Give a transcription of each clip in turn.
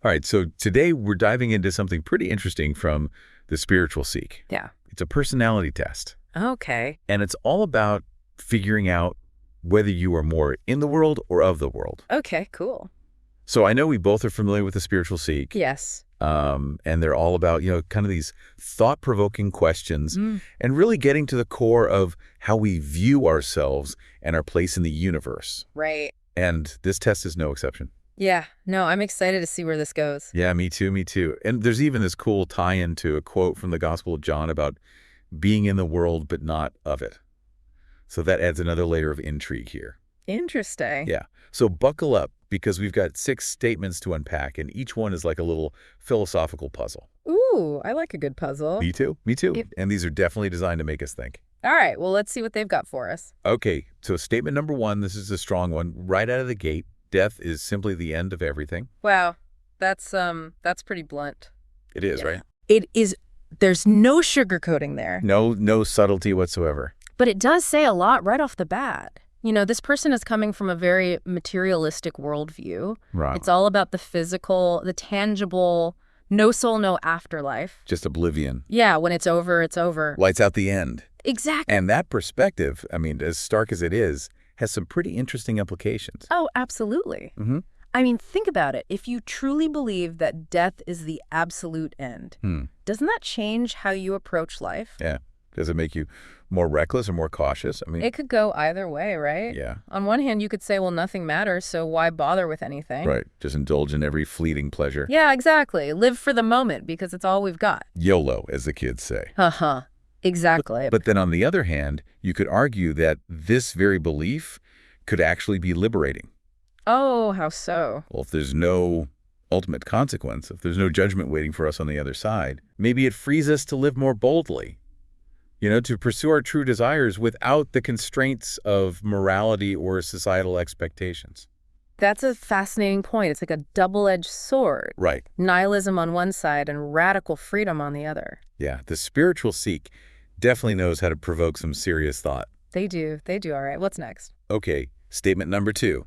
All right, so today we're diving into something pretty interesting from the spiritual seek. Yeah. It's a personality test, Okay. and it's all about figuring out whether you are more in the world or of the world. Okay, cool. So I know we both are familiar with the spiritual seek, Yes. and they're all about, kind of these thought-provoking questions Mm. and really getting to the core of how we view ourselves and our place in the universe. Right. And this test is no exception. Yeah. No, I'm excited to see where this goes. Yeah, me too, me too. And there's even this cool tie-in to a quote from the Gospel of John about being in the world but not of it. So that adds another layer of intrigue here. Interesting. Yeah. So buckle up because we've got 6 statements to unpack, and each one is like a little philosophical puzzle. Ooh, I like a good puzzle. Me too, me too. Yep. And these are definitely designed to make us think. All right, well, let's see what they've got for us. Okay, so statement number 1, this is a strong one. Right out of the gate, death is simply the end of everything. Wow. That's pretty blunt. It is, Yeah. right? It is. There's no sugarcoating there. No subtlety whatsoever. But it does say a lot right off the bat. You know, this person is coming from a very materialistic worldview. Right. It's all about the physical, the tangible, no soul, no afterlife. Just oblivion. Yeah, when it's over, it's over. Lights out the end. Exactly. And that perspective, I mean, as stark as it is, has some pretty interesting implications. Oh, absolutely. Mm-hmm. I mean, think about it. If you truly believe that death is the absolute end, doesn't that change how you approach life? Yeah. Does it make you more reckless or more cautious? I mean, It could go either way, right? yeah. On one hand, you could say, well, nothing matters, so why bother with anything? Right. Just indulge in every fleeting pleasure. Yeah, exactly. Live for the moment because it's all we've got. YOLO, as the kids say. Uh-huh. Exactly. But then on the other hand, you could argue that this very belief could actually be liberating. Oh, how so? Well, if there's no ultimate consequence, if there's no judgment waiting for us on the other side, maybe it frees us to live more boldly, to pursue our true desires without the constraints of morality or societal expectations. That's a fascinating point. It's like a double-edged sword. Right. Nihilism on one side and radical freedom on the other. Yeah, the spiritual seek definitely knows how to provoke some serious thought. They do. They do. All right. What's next? Okay, statement number 2.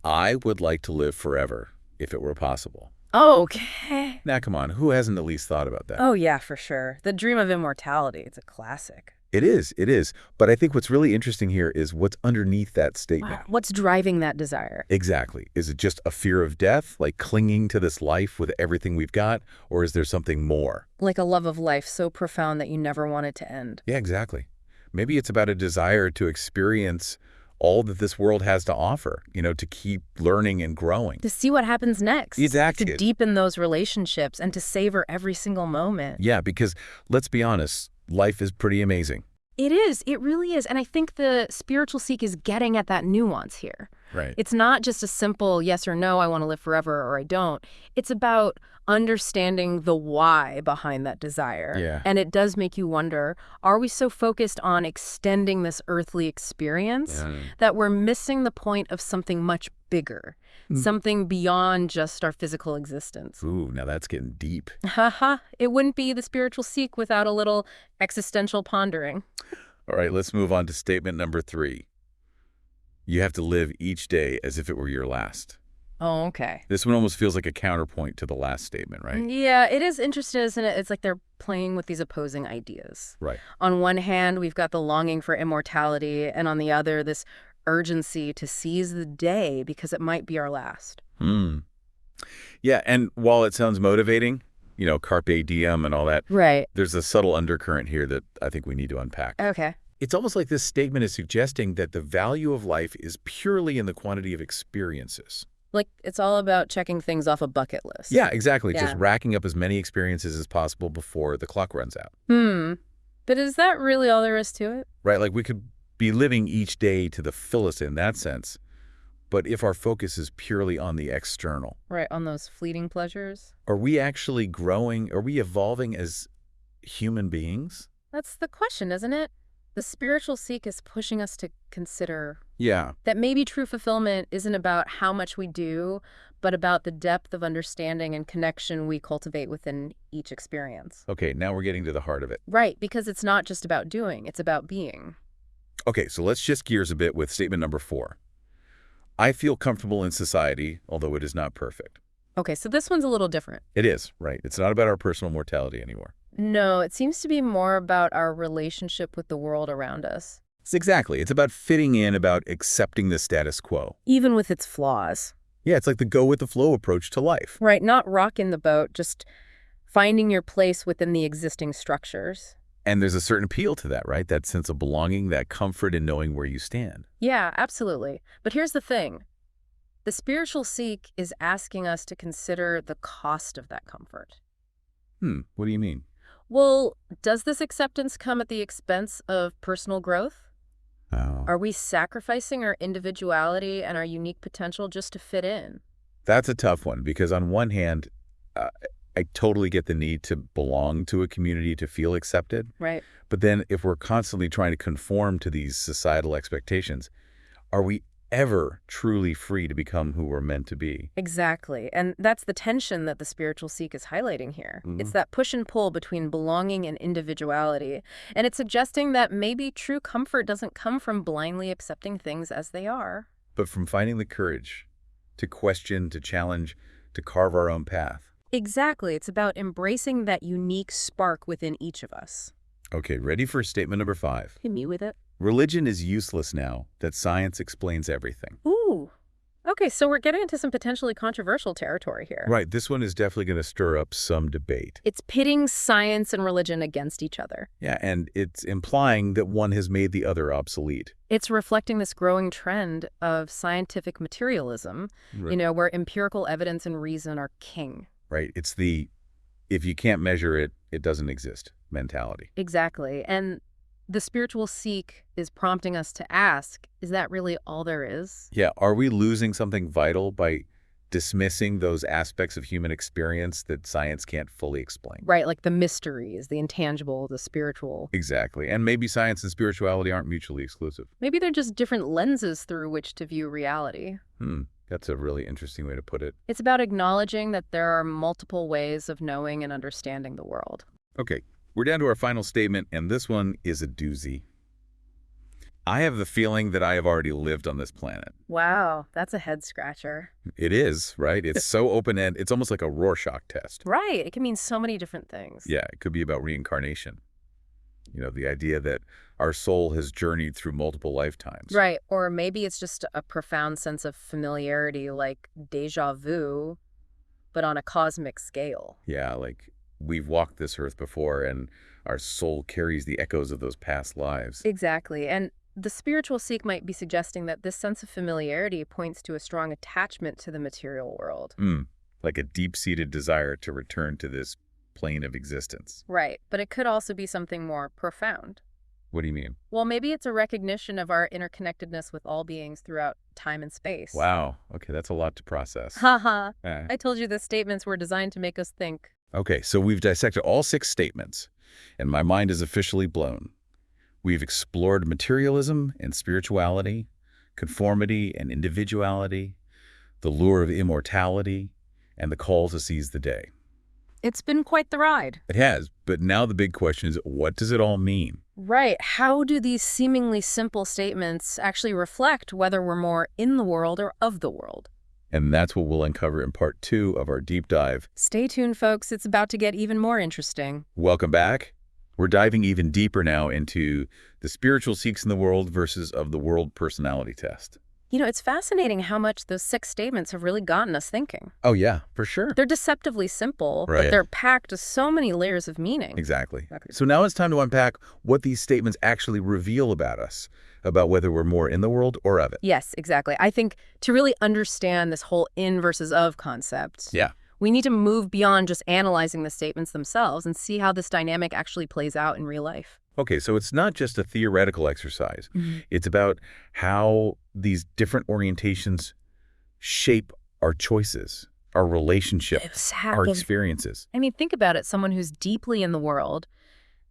I would like to live forever, if it were possible. Oh, okay. Now, come on, who hasn't at least thought about that? Oh, yeah, for sure. The dream of immortality. It's a classic. It is. But I think what's really interesting here is what's underneath that statement. Wow. What's driving that desire? Exactly. Is it just a fear of death, like clinging to this life with everything we've got, or is there something more? Like a love of life so profound that you never want it to end. Yeah, exactly. Maybe it's about a desire to experience all that this world has to offer, to keep learning and growing. To see what happens next. Exactly. To deepen those relationships and to savor every single moment. Yeah, because let's be honest, life is pretty amazing. It is. It really is. And I think the spiritual seek is getting at that nuance here. Right. It's not just a simple yes or no, I want to live forever or I don't. It's about understanding the why behind that desire. Yeah. And it does make you wonder, are we so focused on extending this earthly experience that we're missing the point of something much bigger, something beyond just our physical existence? Ooh, now that's getting deep. Haha, it wouldn't be the spiritual seek without a little existential pondering. All right, let's move on to statement number 3. You have to live each day as if it were your last. Oh, okay. This one almost feels like a counterpoint to the last statement, right? Yeah, it is interesting, isn't it? It's like they're playing with these opposing ideas. Right. On one hand, we've got the longing for immortality, and on the other, this urgency to seize the day because it might be our last. Yeah, and while it sounds motivating, carpe diem and all that, Right. there's a subtle undercurrent here that I think we need to unpack. Okay. It's almost like this statement is suggesting that the value of life is purely in the quantity of experiences. Like, it's all about checking things off a bucket list. Yeah, exactly. Yeah. Just racking up as many experiences as possible before the clock runs out. But is that really all there is to it? Right? Like we could be living each day to the fullest in that sense. But if our focus is purely on the external, Right, on those fleeting pleasures? are we actually growing? Are we evolving as human beings? That's the question, isn't it? The spiritual seek is pushing us to consider Yeah. that maybe true fulfillment isn't about how much we do, but about the depth of understanding and connection we cultivate within each experience. Okay, now we're getting to the heart of it. Right, because it's not just about doing, it's about being. Okay, so let's shift gears a bit with statement number 4. I feel comfortable in society, although it is not perfect. Okay, so this one's a little different. It is, right. It's not about our personal mortality anymore. No, it seems to be more about our relationship with the world around us. It's about fitting in, about accepting the status quo. Even with its flaws. Yeah, it's like the go-with-the-flow approach to life. Right, not rocking the boat, just finding your place within the existing structures. And there's a certain appeal to that, right? That sense of belonging, that comfort in knowing where you stand. Yeah, absolutely. But here's the thing. The spiritual seek is asking us to consider the cost of that comfort. What do you mean? Well, does this acceptance come at the expense of personal growth? Oh. Are we sacrificing our individuality and our unique potential just to fit in? That's a tough one because on one hand, I totally get the need to belong to a community, to feel accepted. Right. But then if we're constantly trying to conform to these societal expectations, are we ever truly free to become who we're meant to be? Exactly. And that's the tension that the spiritual seek is highlighting here. It's that push and pull between belonging and individuality. And it's suggesting that maybe true comfort doesn't come from blindly accepting things as they are. But from finding the courage to question, to challenge, to carve our own path. Exactly. It's about embracing that unique spark within each of us. Okay, ready for statement number 5. Hit me with it. Religion is useless now that science explains everything. Ooh. Okay, so we're getting into some potentially controversial territory here. Right, this one is definitely going to stir up some debate. It's pitting science and religion against each other. Yeah, and it's implying that one has made the other obsolete. It's reflecting this growing trend of scientific materialism, Right. where empirical evidence and reason are king. Right, it's the if you can't measure it, it doesn't exist mentality. Exactly. And the spiritual seek is prompting us to ask, is that really all there is? Yeah, are we losing something vital by dismissing those aspects of human experience that science can't fully explain? Right, like the mysteries, the intangible, the spiritual. Exactly, and maybe science and spirituality aren't mutually exclusive. Maybe they're just different lenses through which to view reality. That's a really interesting way to put it. It's about acknowledging that there are multiple ways of knowing and understanding the world. Okay, we're down to our final statement, and this one is a doozy. I have the feeling that I have already lived on this planet. Wow, that's a head scratcher. It is, right? It's so open-ended. It's almost like a Rorschach test. Right, it can mean so many different things. Yeah, it could be about reincarnation. The idea that our soul has journeyed through multiple lifetimes. Right, or maybe it's just a profound sense of familiarity, like déjà vu, but on a cosmic scale. Yeah, like we've walked this earth before and our soul carries the echoes of those past lives. Exactly, and the spiritual seek might be suggesting that this sense of familiarity points to a strong attachment to the material world. Like a deep-seated desire to return to this plane of existence. Right, but it could also be something more profound. What do you mean? Well, maybe it's a recognition of our interconnectedness with all beings throughout time and space. Wow. Okay, that's a lot to process. Haha. Eh. I told you the statements were designed to make us think. Okay, so we've dissected all 6 statements, and my mind is officially blown. We've explored materialism and spirituality, conformity and individuality, the lure of immortality, and the call to seize the day. It's been quite the ride. It has, but now the big question is, what does it all mean? Right. How do these seemingly simple statements actually reflect whether we're more in the world or of the world? And that's what we'll uncover in part 2 of our deep dive. Stay tuned, folks. It's about to get even more interesting. Welcome back. We're diving even deeper now into the spiritual seeks in the world versus of the world personality test. It's fascinating how much those 6 statements have really gotten us thinking. Oh, yeah, for sure. They're deceptively simple, Right. but they're packed with so many layers of meaning. Exactly. So now it's time to unpack what these statements actually reveal about us, about whether we're more in the world or of it. Yes, exactly. I think to really understand this whole in versus of concept, Yeah. we need to move beyond just analyzing the statements themselves and see how this dynamic actually plays out in real life. Okay, so it's not just a theoretical exercise. It's about how these different orientations shape our choices, our relationships, our experiences. I mean, think about it. Someone who's deeply in the world,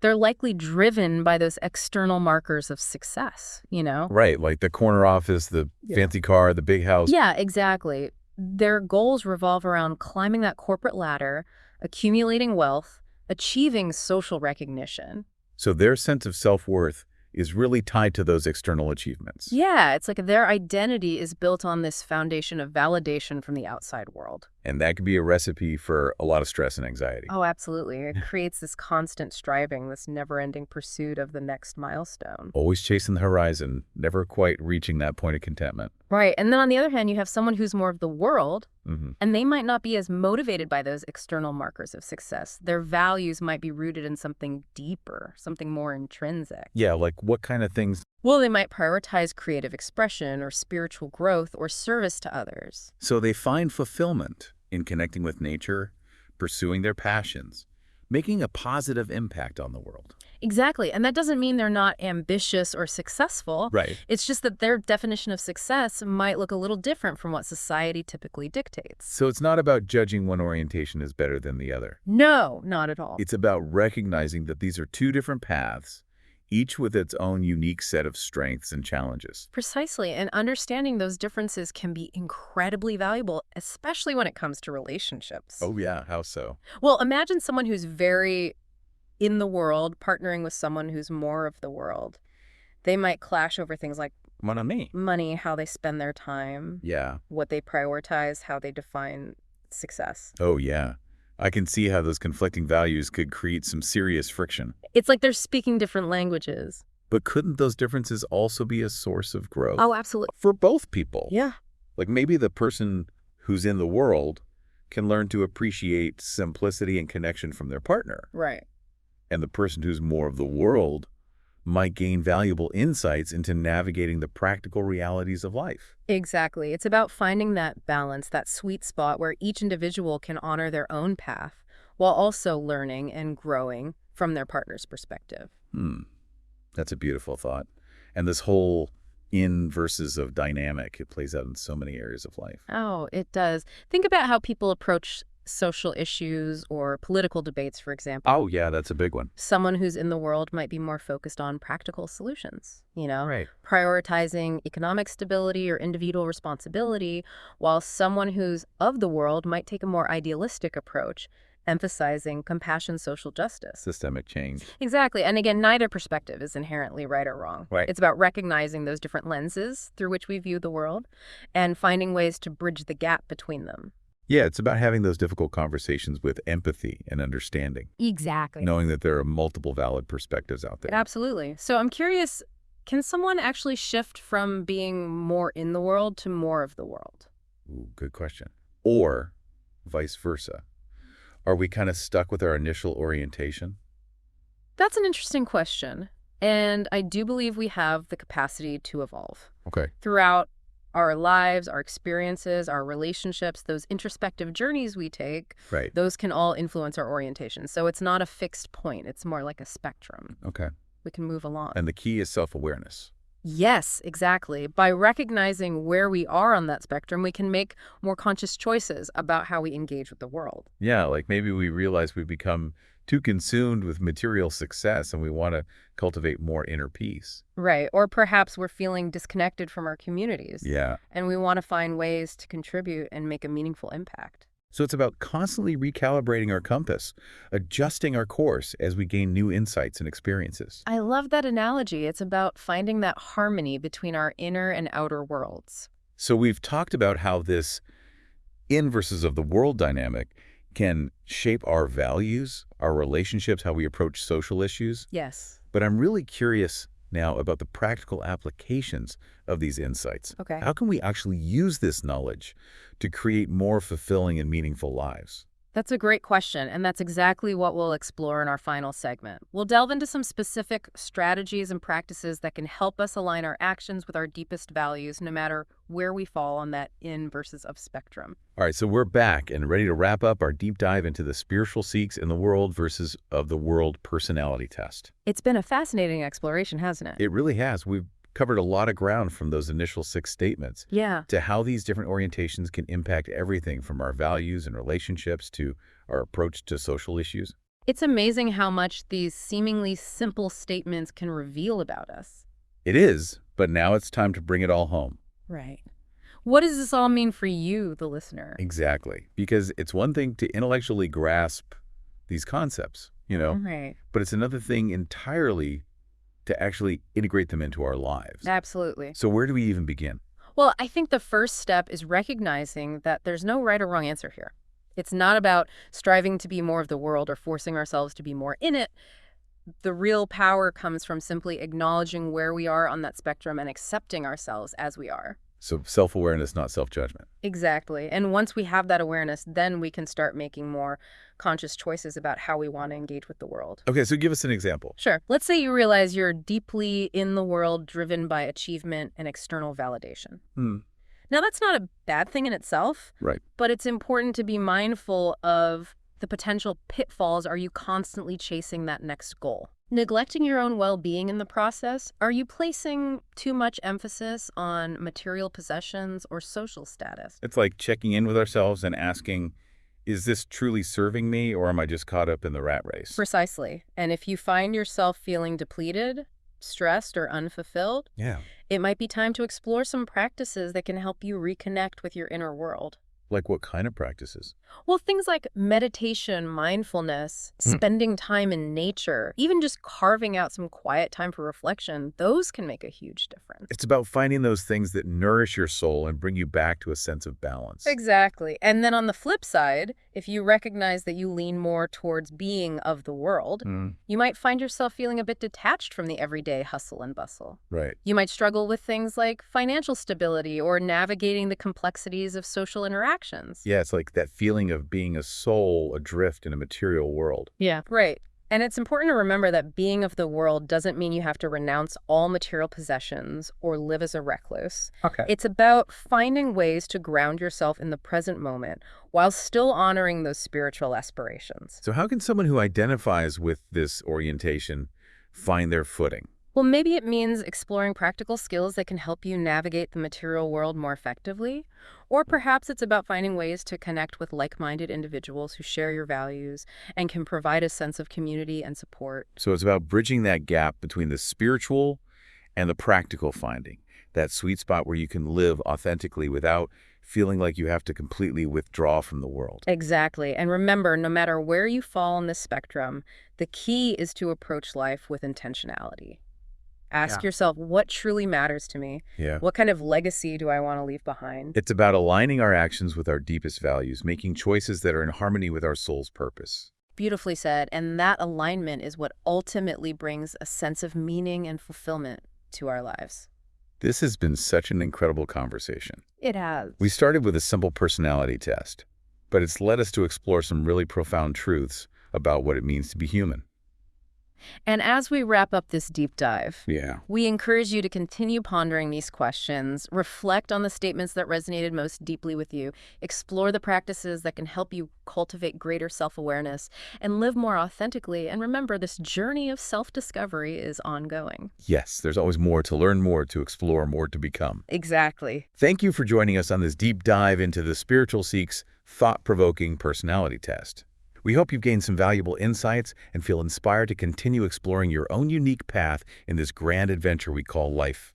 they're likely driven by those external markers of success, Right, like the corner office, the fancy car, the big house. Yeah, exactly. Their goals revolve around climbing that corporate ladder, accumulating wealth, achieving social recognition. So their sense of self-worth is really tied to those external achievements. Yeah, it's like their identity is built on this foundation of validation from the outside world. And that could be a recipe for a lot of stress and anxiety. Oh, absolutely. It creates this constant striving, this never-ending pursuit of the next milestone. Always chasing the horizon, never quite reaching that point of contentment. Right. And then on the other hand, you have someone who's more of the world, Mm-hmm. and they might not be as motivated by those external markers of success. Their values might be rooted in something deeper, something more intrinsic. Yeah, like what kind of things? Well, they might prioritize creative expression or spiritual growth or service to others. So they find fulfillment in connecting with nature, pursuing their passions, making a positive impact on the world. Exactly. And that doesn't mean they're not ambitious or successful. Right. It's just that their definition of success might look a little different from what society typically dictates. So it's not about judging one orientation as better than the other. No, not at all. It's about recognizing that these are two different paths, each with its own unique set of strengths and challenges. Precisely. And understanding those differences can be incredibly valuable, especially when it comes to relationships. Oh yeah, how so? Well, imagine someone who's very in the world partnering with someone who's more of the world. They might clash over things like Mon ami. money, how they spend their time, Yeah. what they prioritize, how they define success. Oh yeah. I can see how those conflicting values could create some serious friction. It's like they're speaking different languages. But couldn't those differences also be a source of growth? Oh, absolutely. For both people. Yeah. Like maybe the person who's in the world can learn to appreciate simplicity and connection from their partner. Right. And the person who's more of the world might gain valuable insights into navigating the practical realities of life. Exactly. It's about finding that balance, that sweet spot where each individual can honor their own path while also learning and growing from their partner's perspective. That's a beautiful thought. And this whole in versus of dynamic, it plays out in so many areas of life. Oh, it does. Think about how people approach social issues or political debates, for example. Oh, yeah, that's a big one. Someone who's in the world might be more focused on practical solutions, Right. prioritizing economic stability or individual responsibility, while someone who's of the world might take a more idealistic approach, emphasizing compassion, social justice. Systemic change. Exactly. And again, neither perspective is inherently right or wrong. Right. It's about recognizing those different lenses through which we view the world and finding ways to bridge the gap between them. Yeah, it's about having those difficult conversations with empathy and understanding, Exactly. knowing that there are multiple valid perspectives out there. Absolutely. So I'm curious, can someone actually shift from being more in the world to more of the world? Ooh, good question. Or vice versa. Are we kind of stuck with our initial orientation? That's an interesting question. And I do believe we have the capacity to evolve. Okay. Throughout our lives, our experiences, our relationships, those introspective journeys we take, Right. those can all influence our orientation. So it's not a fixed point. It's more like a spectrum. Okay. We can move along. And the key is self-awareness. Yes, exactly. By recognizing where we are on that spectrum, we can make more conscious choices about how we engage with the world. Yeah, like maybe we realize we've become too consumed with material success and we want to cultivate more inner peace. Right. Or perhaps we're feeling disconnected from our communities. Yeah. And we want to find ways to contribute and make a meaningful impact. So it's about constantly recalibrating our compass, adjusting our course as we gain new insights and experiences. I love that analogy. It's about finding that harmony between our inner and outer worlds. So we've talked about how this in versus of the world dynamic can shape our values, our relationships, how we approach social issues. Yes. But I'm really curious now about the practical applications of these insights. Okay. How can we actually use this knowledge to create more fulfilling and meaningful lives? That's a great question, and that's exactly what we'll explore in our final segment. We'll delve into some specific strategies and practices that can help us align our actions with our deepest values, no matter where we fall on that in versus of spectrum. All right, so we're back and ready to wrap up our deep dive into the spiritual seeks in the world versus of the world personality test. It's been a fascinating exploration, hasn't it? It really has. We've covered a lot of ground from those initial 6 statements Yeah. to how these different orientations can impact everything from our values and relationships to our approach to social issues. It's amazing how much these seemingly simple statements can reveal about us. It is, but now it's time to bring it all home. Right. What does this all mean for you, the listener? Exactly, because it's one thing to intellectually grasp these concepts, Right. but it's another thing entirely to actually integrate them into our lives. Absolutely. So where do we even begin? Well, I think the first step is recognizing that there's no right or wrong answer here. It's not about striving to be more of the world or forcing ourselves to be more in it. The real power comes from simply acknowledging where we are on that spectrum and accepting ourselves as we are. So self-awareness, not self-judgment. Exactly. And once we have that awareness, then we can start making more conscious choices about how we want to engage with the world. Okay, so give us an example. Sure. Let's say you realize you're deeply in the world, driven by achievement and external validation. Now, that's not a bad thing in itself. Right. But it's important to be mindful of the potential pitfalls. Are you constantly chasing that next goal? Neglecting your own well-being in the process? Are you placing too much emphasis on material possessions or social status? It's like checking in with ourselves and asking, is this truly serving me, or am I just caught up in the rat race? Precisely. And if you find yourself feeling depleted, stressed, or unfulfilled, it might be time to explore some practices that can help you reconnect with your inner world. Like what kind of practices? Well, things like meditation, mindfulness, spending time in nature, even just carving out some quiet time for reflection, those can make a huge difference. It's about finding those things that nourish your soul and bring you back to a sense of balance. Exactly. And then on the flip side, if you recognize that you lean more towards being of the world, you might find yourself feeling a bit detached from the everyday hustle and bustle. Right. You might struggle with things like financial stability or navigating the complexities of social interactions. Yeah, it's like that feeling of being a soul adrift in a material world. Yeah. Right. And it's important to remember that being of the world doesn't mean you have to renounce all material possessions or live as a recluse. Okay. It's about finding ways to ground yourself in the present moment while still honoring those spiritual aspirations. So how can someone who identifies with this orientation find their footing? Well, maybe it means exploring practical skills that can help you navigate the material world more effectively. Or perhaps it's about finding ways to connect with like-minded individuals who share your values and can provide a sense of community and support. So it's about bridging that gap between the spiritual and the practical, finding that sweet spot where you can live authentically without feeling like you have to completely withdraw from the world. Exactly. And remember, no matter where you fall on this spectrum, the key is to approach life with intentionality. Ask yourself, what truly matters to me? What kind of legacy do I want to leave behind? It's about aligning our actions with our deepest values, making choices that are in harmony with our soul's purpose. Beautifully said. And that alignment is what ultimately brings a sense of meaning and fulfillment to our lives. This has been such an incredible conversation. It has. We started with a simple personality test, but it's led us to explore some really profound truths about what it means to be human. And as we wrap up this deep dive, Yeah. we encourage you to continue pondering these questions, reflect on the statements that resonated most deeply with you, explore the practices that can help you cultivate greater self-awareness, and live more authentically. And remember, this journey of self-discovery is ongoing. Yes, there's always more to learn, more to explore, more to become. Exactly. Thank you for joining us on this deep dive into the Spiritual Seek's thought-provoking personality test. We hope you've gained some valuable insights and feel inspired to continue exploring your own unique path in this grand adventure we call life.